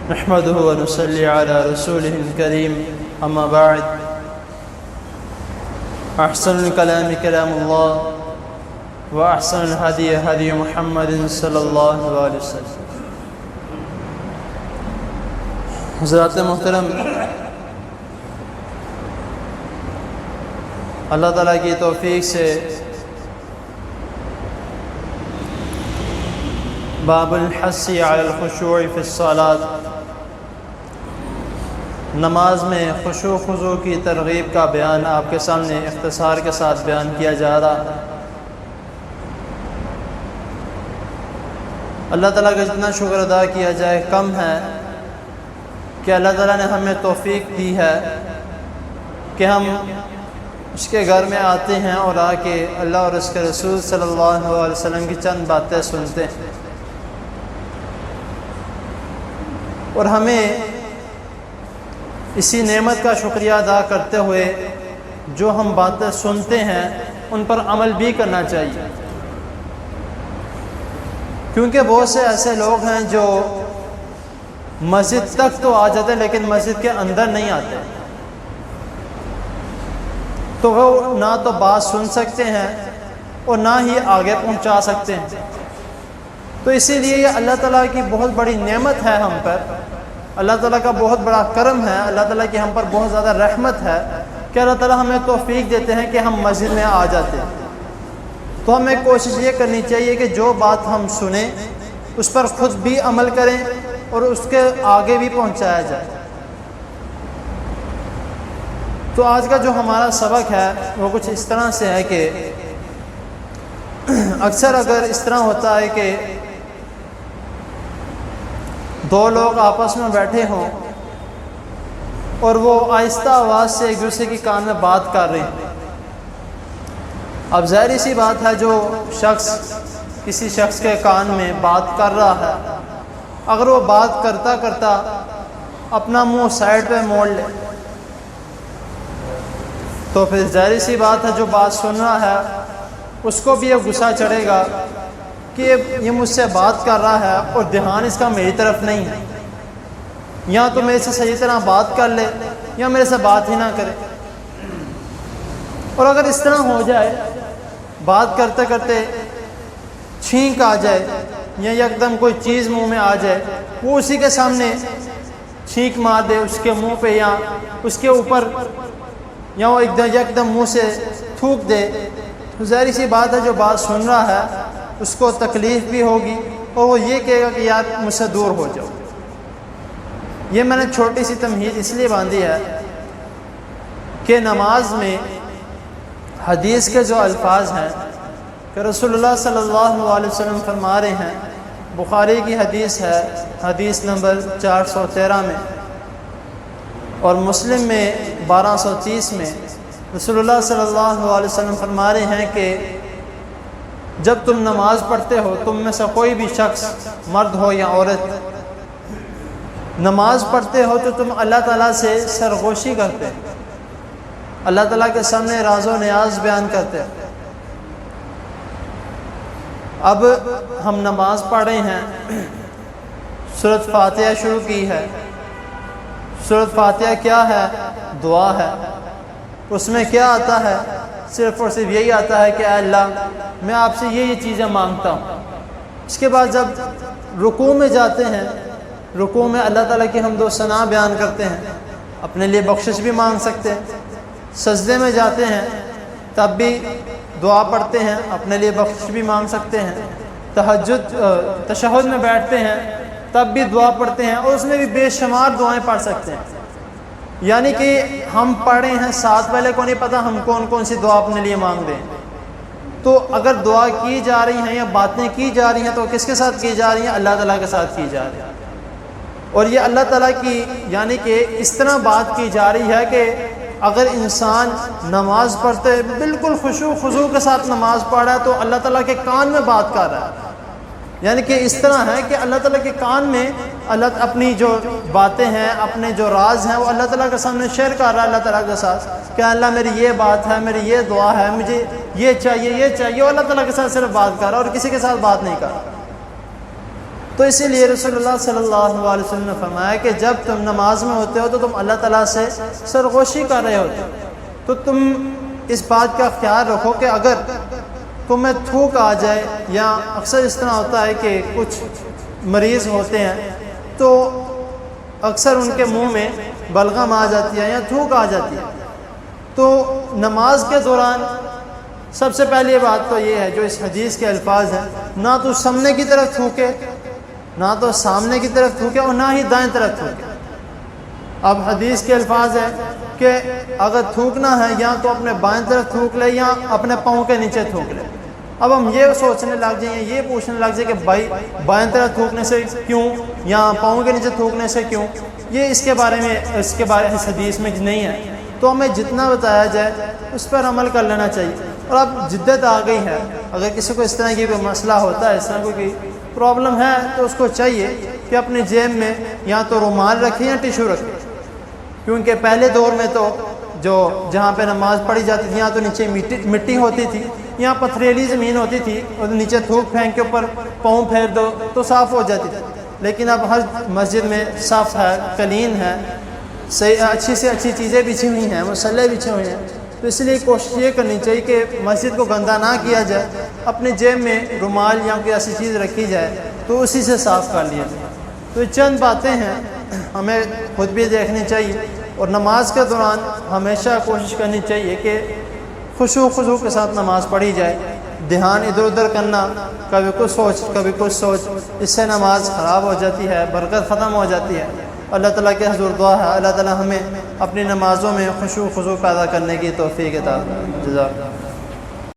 نحمده ونصلي على رسوله الكريم أما بعد أحسن الكلام كلام الله وأحسن الهدي هدي محمد صلی اللہ علیہ وسلم۔ حضرات محترم، اللہ تعالیٰ کی توفیق سے باب الحث علی الخشوع فی الصلاۃ، نماز میں خشوع خضوع کی ترغیب کا بیان آپ کے سامنے اختصار کے ساتھ بیان کیا جا رہا ہے۔ اللہ تعالیٰ کا جتنا شکر ادا کیا جائے کم ہے کہ اللہ تعالیٰ نے ہمیں توفیق دی ہے کہ ہم اس کے گھر میں آتے ہیں اور آ کے اللہ اور اس کے رسول صلی اللہ علیہ وسلم کی چند باتیں سنتے ہیں، اور ہمیں اسی نعمت کا شکریہ ادا کرتے ہوئے جو ہم باتیں سنتے ہیں ان پر عمل بھی کرنا چاہیے، کیونکہ بہت سے ایسے لوگ ہیں جو مسجد تک تو آ جاتے ہیں لیکن مسجد کے اندر نہیں آتے، تو وہ نہ تو بات سن سکتے ہیں اور نہ ہی آگے پہنچا سکتے ہیں۔ تو اسی لیے یہ اللہ تعالیٰ کی بہت بڑی نعمت ہے ہم پر، اللہ تعالیٰ کا بہت بڑا کرم ہے، اللہ تعالیٰ کی ہم پر بہت زیادہ رحمت ہے کہ اللہ تعالیٰ ہمیں توفیق دیتے ہیں کہ ہم مسجد میں آ جاتے ہیں۔ تو ہمیں کوشش یہ کرنی چاہیے کہ جو بات ہم سنیں اس پر خود بھی عمل کریں اور اس کے آگے بھی پہنچایا جائے۔ تو آج کا جو ہمارا سبق ہے وہ کچھ اس طرح سے ہے کہ اکثر اگر اس طرح ہوتا ہے کہ دو لوگ آپس میں بیٹھے ہوں اور وہ آہستہ آواز سے ایک دوسرے کی کان میں بات کر رہے ہیں، اب ظاہری سی بات ہے جو شخص کسی شخص کے کان میں بات کر رہا ہے، اگر وہ بات کرتا کرتا اپنا منہ سائڈ پہ موڑ لے تو پھر ظاہری سی بات ہے جو بات سن رہا ہے اس کو بھی یہ غصہ چڑھے گا کہ یہ مجھ سے بات کر رہا ہے اور دھیان اس کا میری طرف نہیں ہے، یا تو میرے سے صحیح طرح بات کر لے یا میرے سے بات ہی نہ کرے۔ اور اگر اس طرح ہو جائے بات کرتے کرتے چھینک آ جائے یا یکدم کوئی چیز منہ میں آ جائے، وہ اسی کے سامنے چھینک مار دے اس کے منہ پہ یا اس کے اوپر، یا وہ یکدم منہ سے تھوک دے، تو ظاہری سی بات ہے جو بات سن رہا ہے اس کو تکلیف بھی ہوگی اور وہ یہ کہے گا کہ یار مجھ سے دور ہو جاؤ۔ یہ میں نے چھوٹی سی تمہید اس لیے باندھی ہے کہ نماز میں حدیث کے جو الفاظ ہیں کہ رسول اللہ صلی اللہ علیہ وسلم فرما رہے ہیں، بخاری کی حدیث ہے، حدیث نمبر 413 میں اور مسلم میں 1230 میں رسول اللہ صلی اللہ علیہ وسلم فرما رہے ہیں کہ جب تم نماز پڑھتے ہو، تم میں سے کوئی بھی شخص مرد ہو یا عورت نماز پڑھتے ہو تو تم اللہ تعالیٰ سے سرگوشی کرتے، اللہ تعالیٰ کے سامنے راز و نیاز بیان کرتے۔ اب ہم نماز پڑھ رہے ہیں، سورۃ فاتحہ شروع کی ہے، سورۃ فاتحہ کیا ہے؟ دعا ہے۔ اس میں کیا آتا ہے؟ صرف اور صرف یہی آتا ہے کہ اے اللہ میں آپ سے یہ چیزیں مانگتا ہوں۔ اس کے بعد جب رکوع میں جاتے ہیں، رکوع میں اللہ تعالیٰ کی حمد و ثنا بیان کرتے ہیں، اپنے لیے بخشش بھی مانگ سکتے ہیں، سجدے میں جاتے ہیں تب بھی دعا پڑھتے ہیں، اپنے لیے بخشش بھی مانگ سکتے ہیں، تشہد میں بیٹھتے ہیں تب بھی دعا پڑھتے ہیں اور اس میں بھی بے شمار دعائیں پڑھ سکتے ہیں۔ یعنی کہ ہم پڑھے ہیں ساتھ والے کو نہیں پتہ ہم کون کون سی دعا اپنے لیے مانگ رہے ہیں۔ تو اگر دعا کی جا رہی ہیں یا باتیں کی جا رہی ہیں تو کس کے ساتھ کی جا رہی ہیں؟ اللہ تعالیٰ کے ساتھ کی جا رہی ہیں، اور یہ اللہ تعالیٰ کی یعنی کہ اس طرح بات کی جا رہی ہے کہ اگر انسان نماز پڑھتے بالکل خشوع خضوع کے ساتھ نماز پڑھ رہا ہے تو اللہ تعالیٰ کے کان میں بات کر رہا ہے، یعنی کہ اس طرح ہے کہ اللہ تعالیٰ کے کان میں اللہ اپنی جو باتیں ہیں، اپنے جو راز ہیں وہ اللہ تعالیٰ کے سامنے شیئر کر رہا ہے اللہ تعالیٰ کے ساتھ کہ اللہ میری یہ بات ہے، میری یہ دعا ہے، مجھے یہ چاہیے اور اللہ تعالیٰ کے ساتھ صرف بات کر رہا ہے اور کسی کے ساتھ بات نہیں کر رہا۔ تو اسی لیے رسول اللہ صلی اللہ علیہ وسلم نے فرمایا کہ جب تم نماز میں ہوتے ہو تو تم اللہ تعالیٰ سے سرغوشی کر رہے ہوتے ہو، تو تم اس بات کا خیال رکھو کہ اگر تمہیں تھوک آ جائے، یا اکثر اس طرح ہوتا ہے کہ کچھ مریض ہوتے ہیں تو اکثر ان کے منہ میں بلغم آ جاتی ہے یا تھوک آ جاتی ہے، تو نماز کے دوران سب سے پہلی بات تو یہ ہے جو اس حدیث کے الفاظ ہیں، نہ تو سامنے کی طرف تھوکے، نہ تو سامنے کی طرف تھوکے اور نہ ہی دائیں طرف تھوکے۔ اب حدیث کے الفاظ ہیں کہ اگر تھوکنا ہے یا تو اپنے بائیں طرف تھوک لے یا اپنے پاؤں کے نیچے تھوک لے۔ اب ہم یہ سوچنے لگ جائیں، یہ پوچھنے لگ جائیں کہ بھائی بائیں طرف تھوکنے سے کیوں یا پاؤں کے نیچے تھوکنے سے کیوں، یہ اس کے بارے میں اس حدیث میں نہیں ہے، تو ہمیں جتنا بتایا جائے اس پر عمل کر لینا چاہیے۔ اور اب جدت آ گئی ہے، اگر کسی کو اس طرح کی کوئی مسئلہ ہوتا ہے، اس طرح کوئی پرابلم ہے، تو اس کو چاہیے کہ اپنی جیب میں یا تو رومال رکھے یا ٹیشو رکھے، کیونکہ پہلے دور میں تو جو جہاں پہ نماز پڑھی جاتی تھی یا تو نیچے مٹی ہوتی تھی یا پتھریلی زمین ہوتی تھی، اور نیچے تھوک پھینک کے اوپر پاؤں پھیر دو تو صاف ہو جاتی تھی، لیکن اب ہر مسجد میں صاف ہے، کلین ہے، صحیح اچھی سے اچھی چیزیں بچھی ہوئی ہیں، مسلح بچھے ہوئے ہیں، تو اس لیے کوشش یہ کرنی چاہیے کہ مسجد کو گندہ نہ کیا جائے، اپنی جیب میں رومال یا کوئی ایسی چیز رکھی جائے تو اسی سے صاف کر لیا جائے۔ تو یہ چند باتیں ہیں ہمیں خود بھی دیکھنی چاہیے، اور نماز کے دوران ہمیشہ کوشش کرنی چاہیے کہ خشوع خضوع کے ساتھ نماز پڑھی جائے، دھیان ادھر ادھر کرنا، کبھی کچھ سوچ کبھی کچھ سوچ، اس سے نماز خراب ہو جاتی ہے، برکت ختم ہو جاتی ہے۔ اللہ تعالیٰ کے حضور دعا ہے اللہ تعالیٰ ہمیں اپنی نمازوں میں خشوع خضوع پیدا کرنے کی توفیق عطا فرمائے۔ جزاک اللہ۔